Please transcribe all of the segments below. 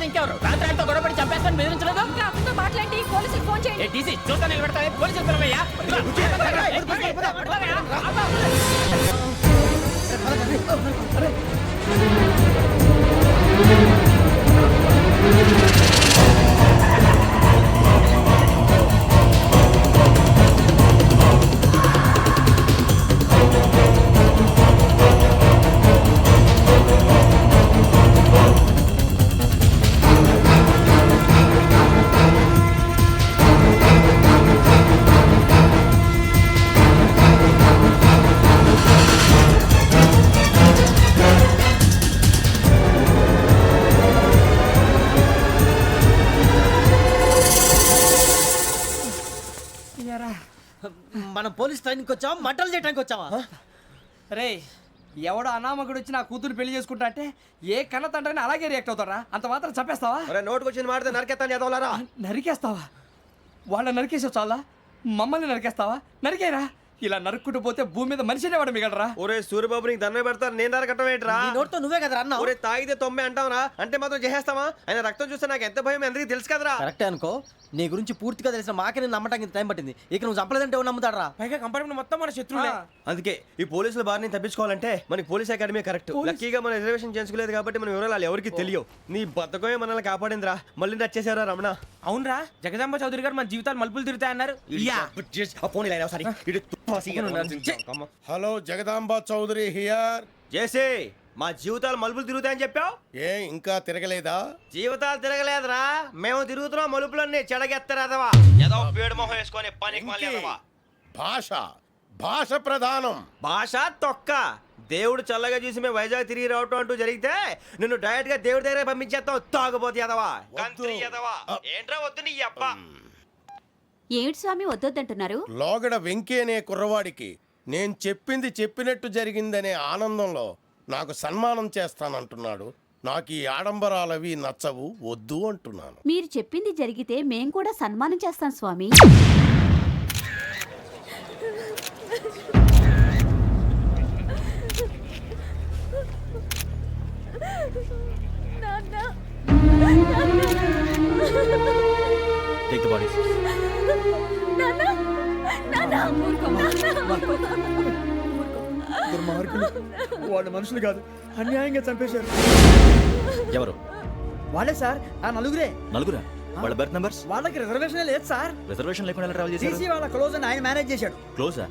కాకపోతే ఇంకెవరు? రాత్రి ఆయనతో గొడవపడి చంపేస్తాను బెదిరించలేదు. అతనితో మాట్లాడి పోలీసులకు ఫోన్ చేయండి. టీసీ చూస్తా నిలబెడతా పోలీసులు పిలవయ్యా. మనం పోలీస్ ట్రైనింగ్కి వచ్చావా మంటలు చేయడానికి వచ్చావా? రే ఎవడో అనామకుడు వచ్చి నా కూతురు పెళ్లి చేసుకుంటా అంటే ఏ కన్న తండ్రిని అలాగే రియాక్ట్ అవుతారా? అంత మాత్రం చంపేస్తావా? నోటుకు వచ్చింది మాడితే నరికేస్తాను చదవాలరా. నరికేస్తావా? వాళ్ళని నరికేసావు చాలా, మమ్మల్ని నరికేస్తావా? నరికేరా. ఇలా నరుక్కుంటూ పోతే భూమి మీద మనిషినే వాడు మిగలరా. ఒరే సూర్యబాబు నీకు దండ పెడతారు, నేను నరకటం ఏంట్రా? నీ నోటితో నువ్వే కదా అన్నావు. ఒరే తాగితే తొమ్మే అంటావరా? అంటే మాత్రం చేసేస్తావా? ఆయన రక్తం చూస్తే నాకు ఎంత భయం అందరికీ తెలుసు కదరా. కరెక్టే అనుకో, నీ గురించి పూర్తిగా తెలిసిన మాకే నేను నమ్మటానికి టైం పట్టింది. ఇక నువ్వు చంపలేదంటే ఎవరు నమ్ముతాడరా? పైగా కంపార్ట్మెంట్ మొత్తం మన శత్రువులే. అందుకే ఈ పోలీసుల బారిని తప్పించుకోవాలంటే మనకి పోలీస్ అకాడమీ కరెక్ట్. లక్కీగా మన రిజర్వేషన్ చేసుకోలేదు కాబట్టి మన వివరాలు ఎవరికి తెలియవు. నీ బతకమే మనల్ని కాపాడిందిరా. మళ్ళీ నచ్చేసారా రమణ? అవునరా, జగదాంబ చౌదరి గారు మన జీవితాలు మలుపులు తిరుగుతాయన్నారు. Hello, Jagadamba Chowdary here. చేసే మా జీవితాలు మలుపులు తిరుగుతాయని చెప్పావు. ఏ ఇంకా తిరగలేదా? జీవితాలు తిరగలేదురా, మేము తిరుగుతున్నాం మలుపులన్నీ. చెడగెత్తరాదవా ఏదో పేడు మొహం వేసుకొని పనికి మళ్ళీదవా. భాష భాష ప్రధానం. భాష తొక్క. దేవుడు చల్లగా చూసి మేము వైజాగ్ తిరిగి రావటం అంటూ జరిగితే నిన్ను డైరెక్ట్ గా దేవుడి దగ్గర పంపించేస్తాం. తాగబోతు ఎదవా, కంత్రి ఎదవా. ఏంట్రా వద్దు నీ అబ్బా. ఏమిటి స్వామి వద్దొద్దంటున్నారు? లోగడ వెంకీ అనే కుర్రవాడికి నేను చెప్పింది చెప్పినట్టు జరిగిందనే ఆనందంలో నాకు సన్మానం చేస్తానంటున్నాడు. నాకు ఈ ఆడంబరాలవి నచ్చవు, వద్దు అంటున్నాను. మీరు చెప్పింది జరిగితే మేం కూడా సన్మానం చేస్తాం స్వామి. Take the bodies. వాళ్ళు మనుషులు కాదు, అన్యాయంగా చంపేశారు. ఎవరు? వాళ్ళే సార్, ఆ నలుగురే. నలుగురా? వాళ్ళ బర్త్ నంబర్స్? వాళ్ళకి రిజర్వేషన్ లేదు సార్. రిజర్వేషన్ లేకుండా ఎలా ట్రావెల్ చేశారు? టీసీ వాళ్ళ క్లోజ్ అని ఆయన మేనేజ్ చేశాడు. క్లోజా?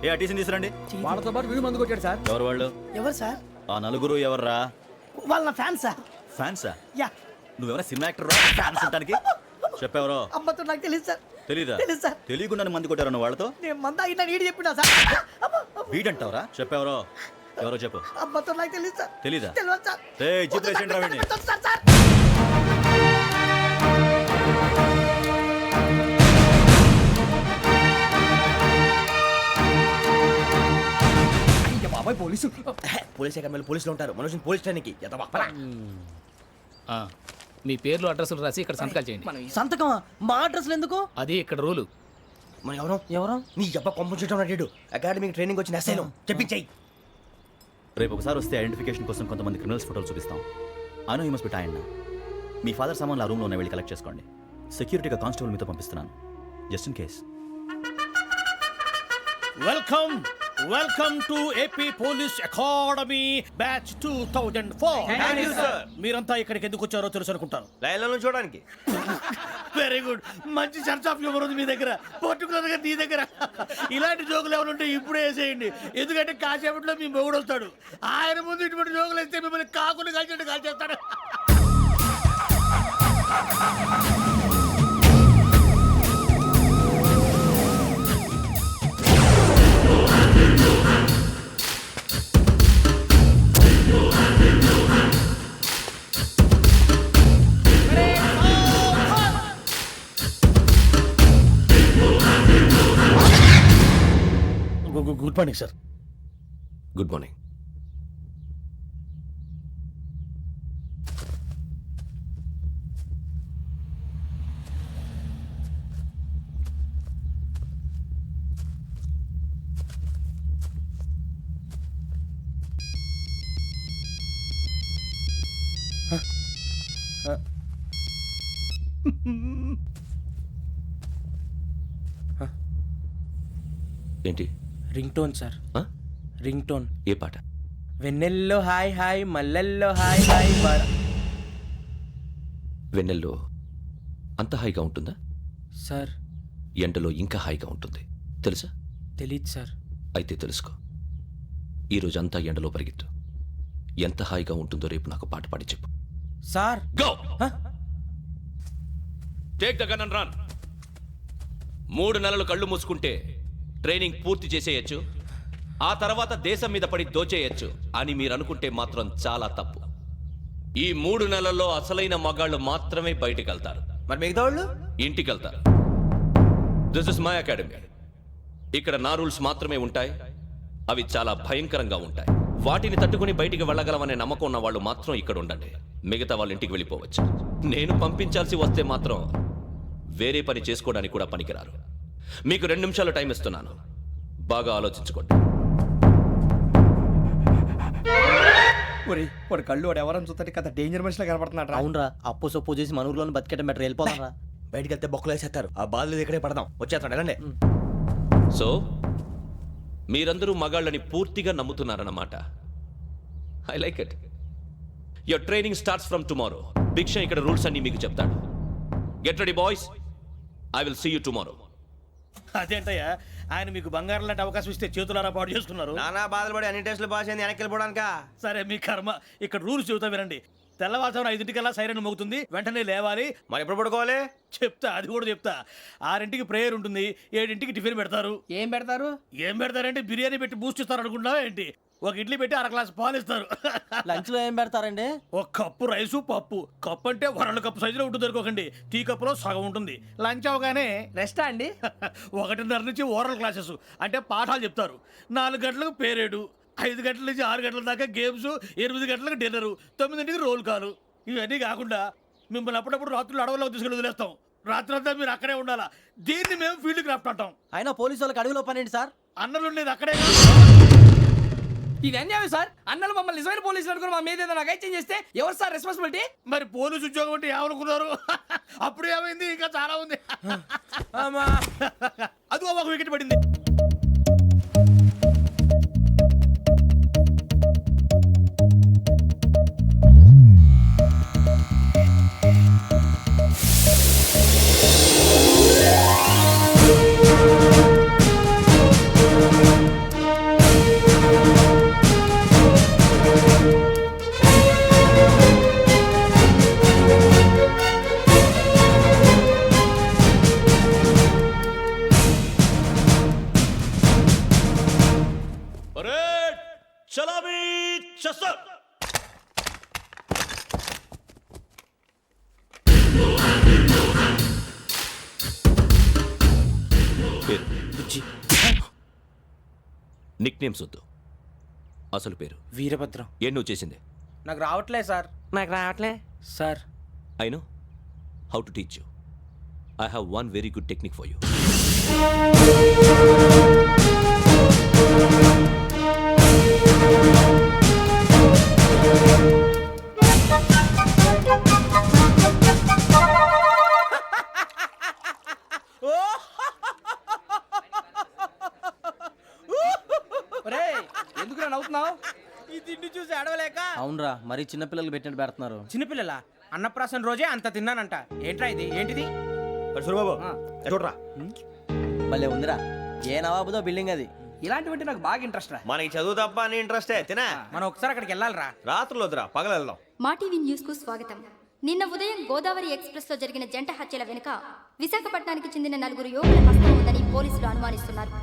ఏ ఆ టీసీని తీసురండి. వాళ్ళతో పాటు వీడు మందు కొట్టాడు సార్. ఎవరు వాళ్ళు? ఎవరు సార్? ఆ నలుగురు ఎవర్రా? వాళ్ళ ఫ్యాన్స్ సార్. ఫ్యాన్సా? యా. నువ్వెవరా సినిమా యాక్టర్ రా? ఫ్యాన్స్ అంటానికి చెప్పావరో? అమ్మతో నాకు తెలియదు సార్. తెలీదా? తెలుసు సార్. తెలియకుండా మంది కొట్టారు వాళ్ళతో? నేను మంద అయినా నీడి చెప్పినా సార్. వీడంటావరా? చెప్పావరో? ఎవరో చెప్పు. అమ్మతో నాకు తెలియదు సార్. తెలీదా? తెలియదు సార్. చిత్రేషన్ రావండి. బాబాయ్ పోలీసు. పోలీస్ అకాడమీలో పోలీసులు ఉంటారు. మనుషులు పోలీస్ ట్రైనింగ్కి ఎదవా. మీ పేర్లు అడ్రస్లు రాసి ఇక్కడ సంతకాలు చేయండి. సంతకమా? మా అడ్రస్లు ఎందుకు? అది ఇక్కడ రూలు. మనం ఎవరో ఎవరు? నీ అబ్బా పంపించడం అడిగాడు. అకాడమిక్ ట్రైనింగ్ వచ్చిన అసైలం చెప్పించాయి. రేపు ఒకసారి వస్తే ఐడెంటిఫికేషన్ కోసం కొంతమంది క్రిమినల్స్ ఫోటోలు చూపిస్తాం. I know you must be tired now. Me father సామాన్లు ఆ రూమ్లో ఉన్న వెళ్ళి కలెక్ట్ చేసుకోండి. సెక్యూరిటీగా కానిస్టేబుల్ మీతో పంపిస్తున్నాను, just in case. Welcome to AP police academy batch 2004. మీరంతా ఇక్కడికి ఎందుకు వచ్చారో తెలుసు అనుకుంటాను. లైన్లో చూడడానికి. వెరీ గుడ్, మంచి సెన్స్ ఆఫ్ హ్యూమర్ ఉంది మీ దగ్గర, పర్టికులర్ గా నీ దగ్గర. ఇలాంటి జోకులు ఏమైనా ఉంటే ఇప్పుడే వేసేయండి, ఎందుకంటే కాసేపట్లో మీ మొగుడు వస్తాడు. ఆయన ముందు ఇటువంటి జోకులు వేస్తే మిమ్మల్ని కాకుండా కాల్చేట్టు కాల్చేస్తాడు. Good morning sir. Good morning. ఏంటి రింగ్ టోన్ సార్, ఆ? Ring tone. ఏ పాట? వెన్నెల్లో హాయ్ హాయ్, మల్లెల్లో హాయ్ హాయ్. వెన్నెల్లో అంత హాయిగా ఉంటుందా? సార్ ఎండలో ఇంకా హాయిగా ఉంటుంది తెలుసా? తెలీదు సార్. అయితే తెలుసుకో. ఈరోజు అంతా ఎండలో పరిగెత్తు. ఎంత హాయిగా ఉంటుందో రేపు నాకు పాట పాడి చెప్పు. Sir go take the gun and run. 3 నెలలు కళ్ళు మూసుకుంటే ట్రైనింగ్ పూర్తి చేసేయచ్చు, ఆ తర్వాత దేశం మీద పడి దోచేయచ్చు అని మీరు అనుకుంటే మాత్రం చాలా తప్పు. ఈ 3 నెలల్లో అసలైన మగాళ్ళు మాత్రమే బయటికి వెళ్తారు. మరి మిగతా వాళ్ళు? ఇంటికి వెళ్తారు. This is my academy. ఇక్కడ నా రూల్స్ మాత్రమే ఉంటాయి. అవి చాలా భయంకరంగా ఉంటాయి. వాటిని తట్టుకుని బయటికి వెళ్ళగలమనే నమ్మకం ఉన్న వాళ్ళు మాత్రం ఇక్కడ ఉండండి. మిగతా వాళ్ళు ఇంటికి వెళ్ళిపోవచ్చు. నేను పంపించాల్సి వస్తే మాత్రం వేరే పని చేసుకోవడానికి కూడా పనికిరారు. మీకు 2 నిమిషాలు టైం ఇస్తున్నాను, బాగా ఆలోచించుకోండి. ఒరేయ్, వాడు కళ్ళు వాడు ఎవరని చూస్తే కదా డేంజర్ మనిషిలో కనపడుతున్నాడు రా. అవునరా, అప్పు సొప్పు చేసి మన ఊర్లో బతికేయడం బెటర్. వెళ్ళిపోతారా? బయటికి వెళ్తే బొక్కలు వేసేస్తారు. ఆ బాధలు ఇక్కడే పడదాం. వచ్చేస్తాడు వెళ్ళండి. సో మీరందరూ మగాళ్ళని పూర్తిగా నమ్ముతున్నారన్నమాట. I like it. Your training starts from tomorrow. Bhiksha ఇక్కడ రూల్స్ అన్ని మీకు చెప్తాడు. Get ready boys, I will see you tomorrow. అదేంటయ్యా, ఆయన మీకు బంగారం లాంటి అవకాశం ఇస్తే చేతులారా పాటు చేసుకున్నారు. నానా బాధలు పడి అన్ని టెస్టులు పాస్ అయింది, వెనక్కి వెళ్ళిపోవడానికా? సరే మీ కర్మ. ఇక్కడ రూల్స్ చెబుతా వినండి. తెల్లవారుజామున 5:00కల్లా సైరన్ మోగుతుంది, వెంటనే లేవాలి. మరి ఎప్పుడు పడుకోవాలి? చెప్తా, అది కూడా చెప్తా. 6ంటికి ప్రేయర్ ఉంటుంది, 7ంటికి టిఫిన్ పెడతారు. ఏం పెడతారు? ఏం పెడతారంటే బిర్యానీ పెట్టి బూస్ట్ ఇస్తారు అనుకుంటున్నావా ఏంటి? ఒక ఇడ్లీ పెట్టి 1/2 గ్లాస్ పాలు ఇస్తారు. లంచ్ లో ఏం పెడతారండి? ఒక కప్పు రైసు పప్పు. కప్పు అంటే 1/2 కప్పు సైజులో ఉంటుంది అనుకోకండి. టీ కప్పులో సగం ఉంటుంది. లంచ్ అవగానే రెస్టా అండి? 1:30 నుంచి ఓరల్ క్లాసెస్ అంటే పాఠాలు చెప్తారు. 4 గంటలకు పేరేడు, 5 గంటల నుంచి 6 గంటల దాకా గేమ్స్, 8 గంటలకు డిన్నరు, 9ంటికి రోల్ కాలు. ఇవన్నీ కాకుండా మిమ్మల్ని అప్పుడప్పుడు రాత్రులు అడవుల్లో తీసుకెళ్ళి వదిలేస్తాం. రాత్రంతా మీరు అక్కడే ఉండాలా. దీన్ని మేము ఫీల్డ్ క్రాఫ్ట్ అంటాం. అయినా పోలీసు వాళ్ళకి అడవిలో పని ఏంటి సార్? అన్నలు ఉండేది అక్కడే. ఇది అన్యాయం సార్. అన్నలు మమ్మల్ని నిజమైన పోలీసులు అనుకుని మా మీద ఏదైనా చేంజ్ చేస్తే ఎవరు సార్ రెస్పాన్సిబిలిటీ? మరి పోలీసు ఉద్యోగం అంటే ఏమనుకున్నారు? అప్పుడు ఏమైంది, ఇంకా చాలా ఉంది. అది ఒక వికెట్ పడింది. చలామీ చసర్. నిక్ నేమ్స్ వద్దు, అసలు పేరు. వీరభద్రం. ఏం నువ్వు చేసింది? నాకు రావట్లే సార్. నాకు రావట్లే sir. I know how to teach you. I have one very good technique for you. ఎందుకు నవ్వుతున్నావు? ఈ తిండి చూసి అడవలేక. అవునరా, మరి చిన్నపిల్లలు పెట్టినట్టు పెడుతున్నారు. చిన్నపిల్లల అన్నప్రాసన రోజే అంత తిన్నానంట. ఏంట్రా ఇది? ఏంటిది? సూరిబాబు చూడరా, భలే ఉందిరా. ఏ నవాబుదో బిల్డింగ్ అది. ఇలాంటివంటే నాకు బాగా ఇంట్రెస్ట్ రా. మనకి చదువు తప్ప అని ఇంట్రెస్టే. తినా మనం ఒకసారి అక్కడికి వెళ్ళాలిరా. రాత్రులు వద్దురా, పగలు వెళ్దాం. మా టీవీ న్యూస్ కు స్వాగతం. నిన్న ఉదయం గోదావరి ఎక్స్ప్రెస్ లో జరిగిన జంట హత్యల వెనుక విశాఖపట్నానికి చెందిన 4 యువకుల హస్తం ఉందని పోలీసులు అనుమానిస్తున్నారు.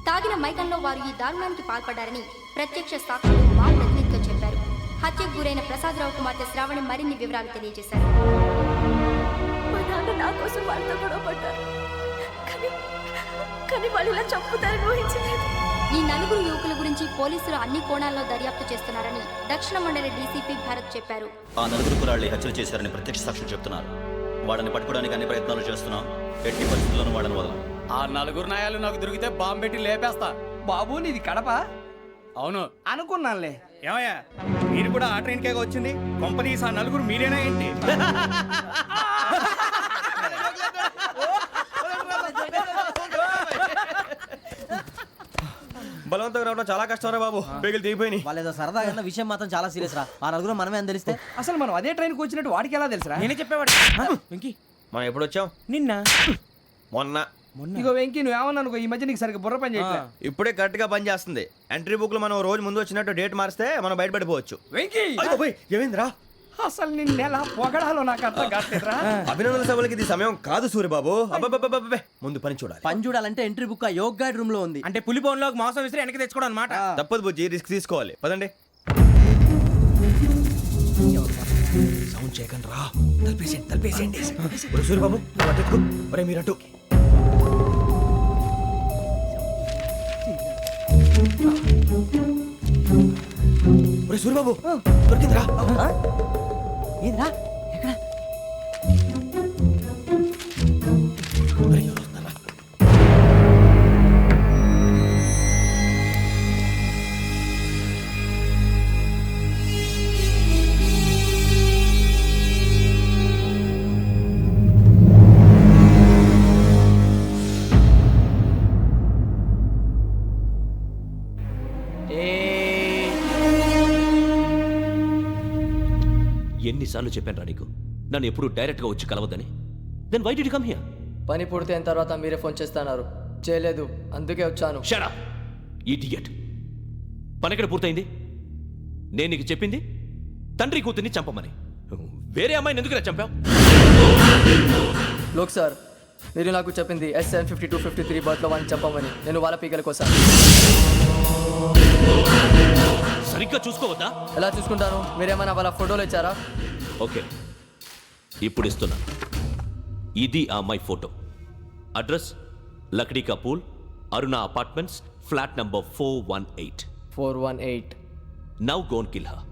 తాగిన మైకంలో వారు ఈ దారుణానికి పాల్పడ్డారని ప్రత్యక్ష సాక్షులు మా ప్రతినిధితో చెప్పారు. హత్యకు గురైన ప్రసాదరావు కుమార్తె శ్రావణి మరిన్ని వివరాలు తెలియజేశారు. మా నాన్న నా కోసం వాళ్ళతో గొడవ పడ్డారు, కానీ వాళ్ళు ఇలా చంపుతారని ఊహించలేదు. ఈ 4 యువకుల గురించి పోలీసులు అన్ని కోణాల్లో దర్యాప్తు చేస్తున్నారని దక్షిణ మండలి డీసీపీ భరత్ చెప్పారు. ఆ 4 కురాళ్ళు హత్యలు చేశారని ప్రత్యక్ష సాక్షులు చెప్తున్నారు. వాళ్ళని పట్టుకోవడానికి అన్ని ప్రయత్నాలు చేస్తున్నాం. ఎట్టి పరిస్థితుల్లోనూ వాళ్ళని వదలం. ఆ 4 నాయాలు నాకు దొరికితే బాంబు పెట్టి లేపేస్తా. బాబు నీది కడప? అవును అనుకున్నానులే. ఏమయ్యా, మీరు కూడా ఆ ట్రైన్ కేగా వచ్చింది? కొంపదీసి ఆ 4 మీరేనా ఏంటి? రావడం చాలా కష్టం రా బాబు. పేగులు దిగిపోయినాయి. వాళ్ళు ఏదో సరదాగా అన్న విషయం మాత్రం చాలా సీరియస్ రా. ఆ నలుగురు మనమే అని తెలిస్తే అసలు మనం అదే ట్రైన్కి వచ్చినట్టు వాడికి ఎలా తెలుసురా? నేనే చెప్పేవాడు. వెంకీ మనం ఎప్పుడు వచ్చాం? నిన్న మొన్న. ఇగో వెంకీ నువ్వేమన్నా అనుకో, ఈ మధ్య నీకు సరిగ్గా బుర్ర పని చేయట్లే. ఇప్పుడే కరెక్ట్ గా పని చేస్తుంది. ఎంట్రీ బుక్ లో మనం రోజు ముందు వచ్చినట్టు డేట్ మారిస్తే మనం బయటపడిపోవచ్చు. వెంకీ ఏమైందిరా? అసలు నిన్న ఎలా పొగడాలో నాకు అర్థం కావట్లేదురా. అభినందన సభలకి ఇది సమయం కాదు సూర్యబాబు. అబ్బబ్బబ్బబ్బబ్బే. ముందు పని చూడాలి. పని చూడాలంటే ఎంట్రీ బుక్ ఆ యోగ్ గైడ్ రూమ్ లో ఉంది. అంటే పులి బోన్ లోకి మాంసం విసిరి వెనక్కి తెచ్చుకోవడం అన్నమాట. తప్పదు బుజ్జి, రిస్క్ తీసుకోవాలి. పదండి. సౌండ్ చేయకండి రా. తలపేసేయండి. సూర్యబాబు ఒరే మీరు అటు. ఒరే సూర్యబాబు దొరికిందిరా. ఏంద్రా ఎక్కడ? ఎన్నిసార్లు చెప్పాను రా నీకు నన్ను ఎప్పుడు డైరెక్ట్గా వచ్చి కలవద్దని? Then why did you come here? పని పూర్తయిన తర్వాత మీరే ఫోన్ చేస్తున్నారు. చేయలేదు, అందుకే వచ్చాను. Shut up idiot. పని ఎక్కడ పూర్తయింది? నేను నీకు చెప్పింది తండ్రి కూతుర్ని చంపమని. వేరే అమ్మాయిని ఎందుకు చంపావు? లోక్ సార్, మీరు నాకు చెప్పింది SN5253 బర్త్లో వాడిని చంపమని. నేను వాళ్ళ పీకల కోసం. సరిగ్గా చూసుకోవద్దా? ఎలా చూసుకుంటాను? మీరేమైనా వాళ్ళ ఫోటోలు ఇచ్చారా? ఓకే, ఇప్పుడు ఇస్తున్నా. ఇది ఆ అమ్మాయి ఫోటో. అడ్రస్ లక్డీ కా pool, Aruna apartments, flat number 418. 418. Now go and kill her.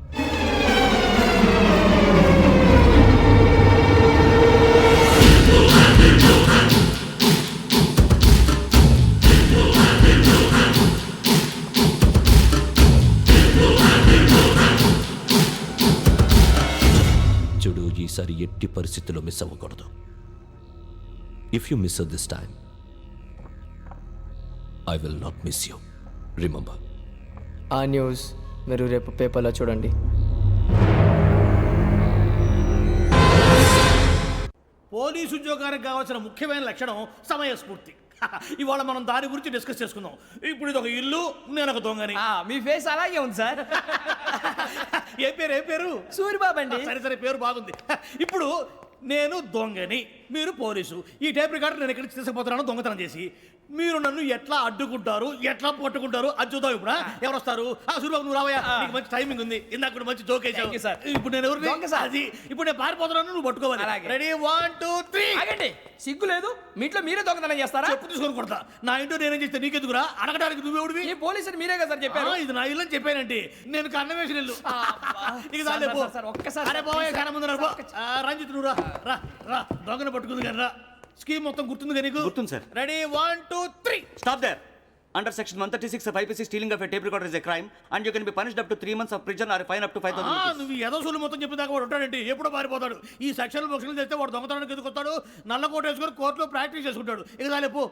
చూడు, ఈసారి ఎట్టి పరిస్థితుల్లో మిస్ అవ్వకూడదు. If you miss this time I will not miss you. Remember. ఆ న్యూస్ మీరు రేపు పేపర్లో చూడండి. పోలీసు ఉద్యోగానికి కావాల్సిన ముఖ్యమైన లక్షణం సమయస్ఫూర్తి. ఇవాళ మనం దాని గురించి డిస్కస్ చేసుకుందాం. ఇప్పుడు ఇది ఒక ఇల్లు, నేను ఒక దొంగని. మీ ఫేస్ అలాగే ఉంది సార్. ఏ పేరు? సూరిబాబు అండి. సరే పేరు బాగుంది. ఇప్పుడు నేను దొంగని, మీరు పోలీసు. ఈ టైప్ రికార్డు నేను ఎక్కడికి తీసుకుపోతున్నాను దొంగతనం చేసి. మీరు నన్ను ఎట్లా అడ్డుకుంటారు, ఎట్లా పట్టుకుంటారు అది చూద్దాం. ఇప్పుడు ఎవరు వస్తారు? సూరిబాబు నువ్వు రావయ్యా, నీకు మంచి టైమింగ్ ఉంది. ఇందాక కూడా మంచి జోక్ వేసావు. ఇప్పుడు నేను ఎవరు? అది ఇప్పుడు నేను పారిపోతున్నాను, నువ్వు పట్టుకోవాలి. రెడీ 1 2 3. ఆగండి, సిగ్గు లేదు? మీ ఇంట్లో మీరే దొంగతనం చేస్తారా? చెప్పు తీసుకొని కొడతా. నా ఇంట్లో నేనేం చేస్తే నీకెందుకురా? అడగడానికి నువ్వెవడివి? ఈ పోలీసులు మీరే కదా సార్ చెప్పారు. ఇది నా ఇల్లు అని చెప్పానండి. నేను కన్న వేసిన ఇల్లు. ఇక చాలే పో. ఒక్కసారి అరే బాబాయ్ కన్న ముందు రంజిత్ నువ్వు రా దొంగను పట్టుకుంది కానీ రా. స్కీమ్ మొత్తం గుర్తుంది నీకు? గుర్తుంది sir. Ready 1 2 3. Stop there. Under section 136 of IPC, stealing of a tape recorder is a crime and you can be punished up to 3 months of prison or a fine up to 5,000 rupees. నువ్వు ఏదో సొల్లు మొత్తం చెప్పిన దాకా వాడు ఉంటాడండి. ఎప్పుడో పారిపోతాడు. ఈ సెక్షన్ బొక్షన్లు చేస్తే వాడు దొంగతనానికి ఎందుకు వస్తాడు? నల్ల కోట వేసుకొని కోర్టులో ప్రాక్టీస్ చేసుకుంటాడు. ఇక చాలే పో.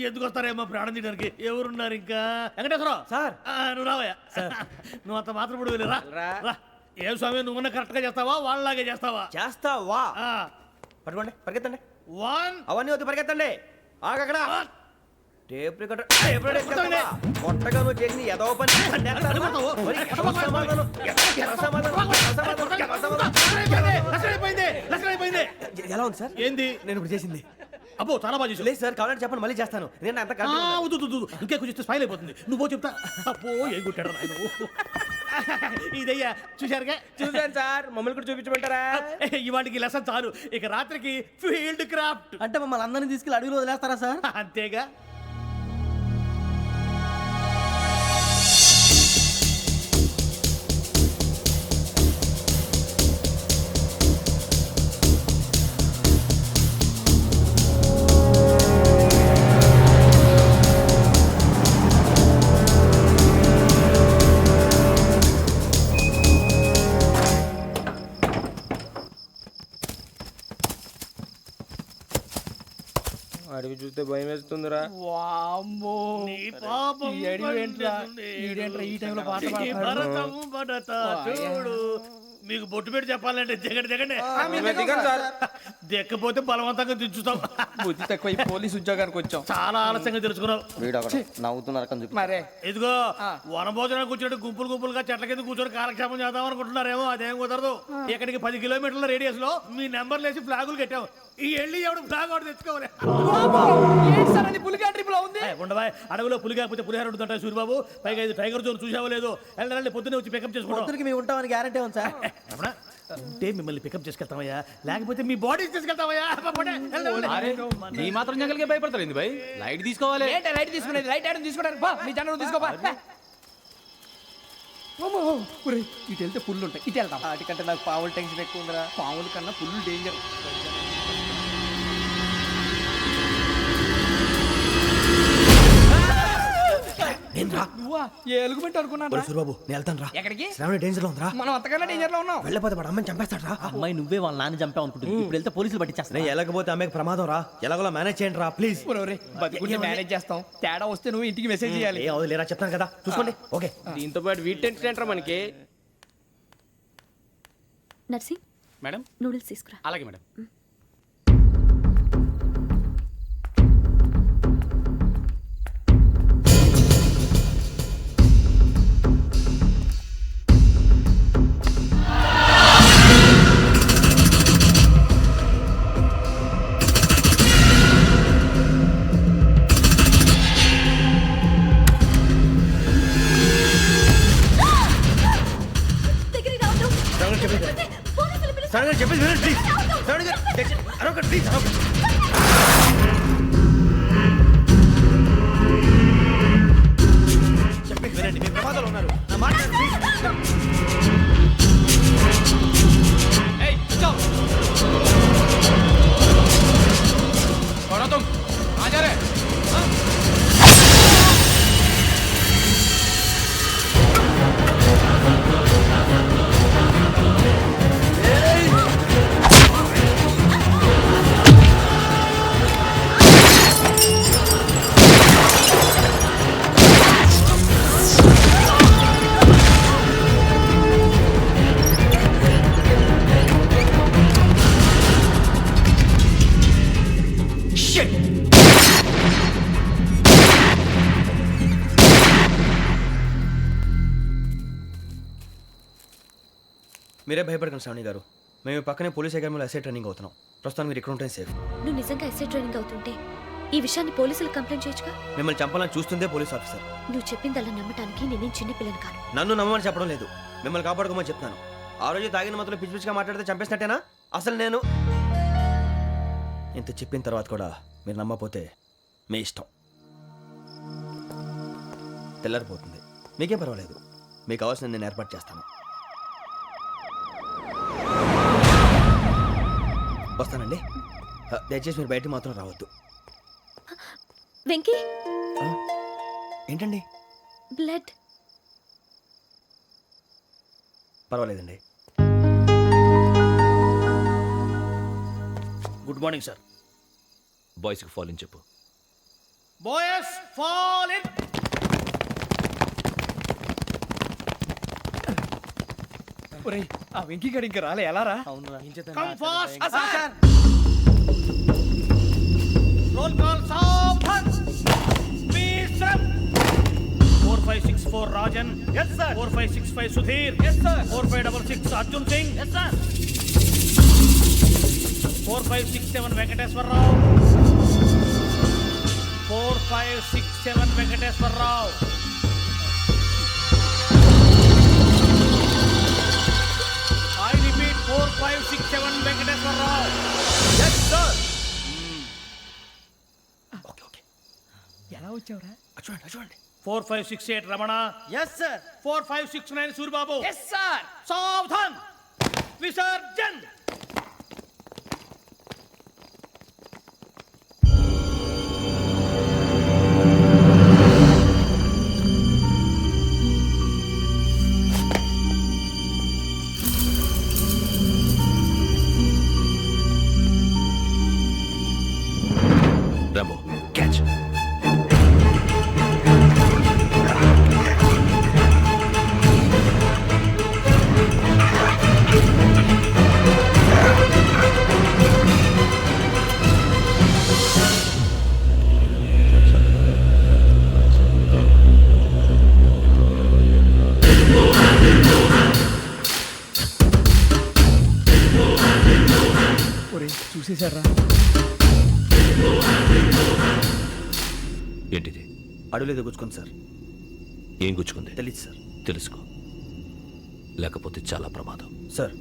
ఎందుకు వస్తారేమో ప్రాణం తీయడానికి? ఎవరున్నారు ఇంకా? వెంకటేశ్వరరావు సార్, నువ్వు రావయ్యా. నువ్వు అంత మాత్రం ఇప్పుడు వెళ్ళి రా. ఏం స్వామి, నువ్వున్న కరెక్ట్ గా చేస్తావా వాళ్ళలాగే చేస్తావా? చేస్తావా? పట్టుకోండి, పరిగెత్తండి. 1 అవన్నీ వద్దు, పరిగెత్తండి. ఆగక్కడ టేప్ రికార్డర్ కొట్టగా నువ్వు చేసిన ఏదో పని. ఎలా ఉంది సార్? ఏంది నేను ఇప్పుడు చేసింది? అబ్బో చాలా బాగా చేసావు. లేదు సార్, కావాలంటే చెప్పండి, మళ్ళీ చేస్తాను. నేను అంత ఇంకే కొంచెం స్మైల్ అయిపోతుంది. నువ్వు చెప్తా. అబ్బో ఏం కొట్టాడు నాయన. ఇదయ్యా చూశారుగా? చూసాను సార్, మమ్మల్ని కూడా చూపించమంటారా? ఇవాటికి లెసన్ చాలు. ఇక రాత్రికి ఫీల్డ్ క్రాఫ్ట్. అంటే మమ్మల్ని అందరినీ తీసుకెళ్ళి అడుగులో వదిలేస్తారా సార్? అంతేగా. అడిగి చూస్తే భయం వేస్తుందిరా. వామ్మో నీ పాపం ఈ అడివి ఏంట్రా? పండుతుంది. ఈడేంట్రా ఈ టైంలో పాట నీ పాడుతున్నాడు? భరతము భరత చూడు. మీకు బొట్టు పెట్టి చెప్పాలంటే దిగండి దిక్కపోతే బలవంతంగా దించుతాం. బుద్ధి తక్కువ ఈ పోలీస్ ఉద్యోగానికి వచ్చాం. చాలా ఆలస్యంగా తెలుసుకున్నావు. నవ్వుతున్నారు మరే ఇదిగో వనభోజనానికి కూర్చొని గుంపులుగా చెట్ల కింద కూర్చొని కాలక్షేపం చేద్దాం అనుకుంటున్నారేమో. అదేం కుదరదు. ఇక్కడికి 10 కిలోమీటర్ల రేడియస్ లో మీ నెంబర్లు వేసి ఫ్లాగులు కట్టాం. ఈ వెళ్ళి ఎవడు ఫ్లాగ్ ఒకటి తెచ్చుకోవాలి. పులిగా ట్రిప్ లో ఉంది. ఉండవా అడవిలో పులి కాకపోతే పులిహార ఉంటుంటాయి సూరిబాబు. పైగా ఇది టైగర్ జోన్ చూసావో లేదో. వెళ్ళండి పొద్దున్నే వచ్చి పికప్ చేసుకుంటాం. మేము ఉంటామని గ్యారంటీ ఉంది సార్. ఉంటే మిమ్మల్ని పికప్ చేసుకెళ్తామయ్యా, లేకపోతే మీ బాడీ తీసుకెళ్తామయ్యా. ఈ మాత్రం జంగల్కే భయపడతారు భయ్. లైట్ తీసుకోవాలి. ఏంటి లైట్ తీసుకునేది? లైట్ ఆడని తీసుకోవడానికి బా మీ జనం తీసుకోపా. ఇటు వెళ్తే పుల్లు ఉంటాయి, ఇటు వెళ్తాం. వాటికంటే నాకు పావుల టెన్షన్ ఎక్కువ ఉందిరా. పాముల కన్నా పుల్లు డేంజర్. నువ్వా? ఏ ఎలుగుబెట్టి అనుకున్నా సూరిబాబు నేను వెళ్తాను రా. ఎక్కడికి? శ్రావణి డేంజర్ లో ఉందిరా. మనం అంతకన్నా డేంజర్ లో ఉన్నాం. వెళ్ళపోతే వాడు అమ్మని చంపేస్తాడు రా. అమ్మాయి నువ్వే వాళ్ళ నాన్న చంపావు అనుకుంటుంది. ఇప్పుడు వెళ్తే పోలీసులు పట్టించేస్తా. నేను వెళ్ళకపోతే అమ్మకి ప్రమాదం రా. ఎలాగోలా మేనేజ్ చేయండి రా ప్లీజ్. బతుకుంటే మేనేజ్ చేస్తాం. తేడా వస్తే నువ్వు ఇంటికి మెసేజ్ చేయాలి. ఏ అవుదు లేరా చెప్తాను కదా చూసుకోండి. ఓకే దీంతో పాటు వీటి టెన్షన్ ఏంట్రా మనకి. నర్సింగ్ మేడం నూడిల్స్ తీసుకురా. అలాగే మేడం. దగ్గరికి రావద్దు. పోలీసులు పిలుస్తారు. శ్రావణి గారు చెప్పేది వినండి ప్లీజ్. శ్రావణి గారు అరొకటి ప్లీజ్. చెప్పేది వినండి. మీ ప్రమాదాలు ఉన్నారు. నా మాట ప్లీజ్. ఏయ్ కూర్చో. छोड़ो तुम. कहाँ जा रहे? हाँ? మీరే భయపడకండి శ్రావణి గారు. మేము పక్కనే పోలీస్ అకాడమీలో ఎస్ఐ ట్రైనింగ్ అవుతున్నాం. ప్రస్తుతం మీరు ఇక్కడ ఉంటే సేఫ్. నువ్వు నిజంగా ఎస్ఐ ట్రైనింగ్ అవుతుంటే ఈ విషయాన్ని పోలీసులకు కంప్లైంట్ చేయొచ్చుగా. మిమ్మల్ని చంపాలని చూస్తుందే పోలీస్ ఆఫీసర్. నువ్వు చెప్పిందల్లా నమ్మటానికి నేనేం చిన్నపిల్లని కాను. నన్ను నమ్మమని చెప్పడం లేదు, మిమ్మల్ని కాపాడుకోమని చెప్తాను. ఆ రోజు తాగిన మాత్రం పిచ్చి పిచ్చిగా మాట్లాడితే చంపేసినట్టేనా? అసలు నేను ఇంత చెప్పిన తర్వాత కూడా మీరు నమ్మపోతే మీ ఇష్టం. తెల్లారిపోతుంది, మీకేం పర్వాలేదు. మీకు కావాల్సిన నేను ఏర్పాటు చేస్తాను. వస్తానండి. దయచేసి మీరు బయటికి మాత్రం రావద్దు. వెంకీ ఏంటండి? బ్లడ్. పర్వాలేదండి. Good morning sir. బాయ్స్కి ఫాల్ ఇన్ చెప్పు. Boys fall in. ఒరేయ్ ఆ వెంకీ గడి ఇంకా రాలే. ఎలా రా? Come fast sir. Roll call సావధాన్. విశ్రం. 4564 Rajan. yes sir. 4565 Sudheer. yes sir. 4566 Arjun Singh. yes sir. 4567 Venkateswararao. 4567 Venkateswararao. I repeat 4567 Venkateswararao. yes sir. Okay okay ఎలా వచ్చావురా? చూడండి చూడండి. 4568 Ramana. Yes sir. 4569 Suribabu. Yes sir. సావధాన్. విసర్జన్. రాంబో గుచ్చేసాడు రా. ఏంటిది? అడుగులేదో గుచ్చుకుంది సార్. ఏం గుచ్చుకుంది? తెలీదు సార్. తెలుసుకో, లేకపోతే చాలా ప్రమాదం. సార్